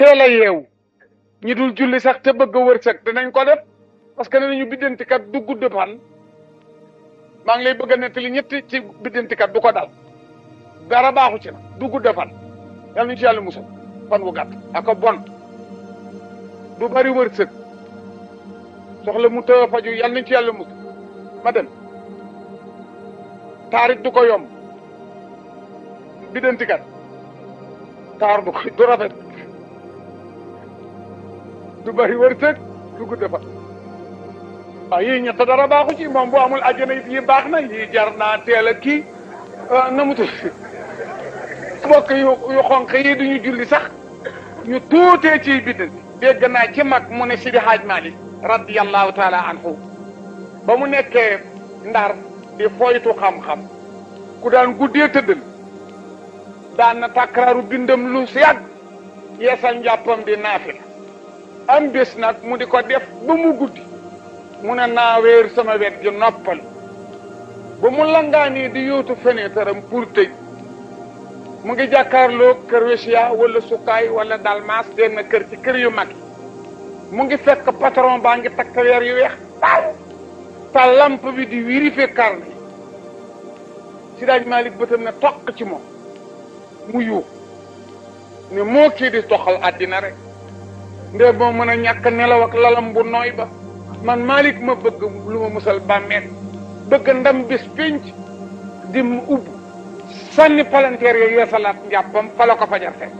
teel a yeewu ñi dul julli sax te bëgg a wërsëg dinañ ko def parce que nee nañu biddantikat du gudd fan maa ngi lay bëgg a nettali ñetti ci biddantikat du ko dal dara baaxu ci na du gudd fan yal nañu ci yàlla musal fan wu gàtt ak bon du bari wërsëg soxla mu tëë faju yal nañu ci yàlla musal ma dem taarit du ko yomb biddantikat taar du rafet du bari wërsëg du gudd fan waaw yii ñett dara baaxu ci moom bu amul àjjana yi baax na yii jar naa teel a kii na mu tudd mbokk yu xonq yi duñu julli sax ñu tuutee ciy biddanti dégg naa ci mag mu ne Sidi Haaj Malik radiyallahu taala anhu ba mu nekkee Ndar di foytu xam-xam ku daan guddee tëddal daan na takraaru bindam lu si yàgg yeesal njàppam di naafila am bés nag mu di ko def ba mu guddi mu ne naa wéer sama wet gi noppal ba mu langaanii di yóotu fenêtre am pour tëj mu ngi jàkkaarloo kër Wesiya wala Sukaay wala Dalmas denn kër ci kër yu mag yi mu ngi fekk patron baa ngi takk weer yu weex ta lampe bi di vérifier carnet yi Sidi Hadj Malick bëtam ne toq ci moom mu yuux ne moo kii di toxal àddina rek ndee moo mën a ñàkk nelaw ak lalam bu nooy ba man Malick ma bëgg lu ma musal bàmmeel bëgg ndam bis pénc di mu ubb sànni palanteer yooyu yeesalaat njàppam fa la ko fajar fekk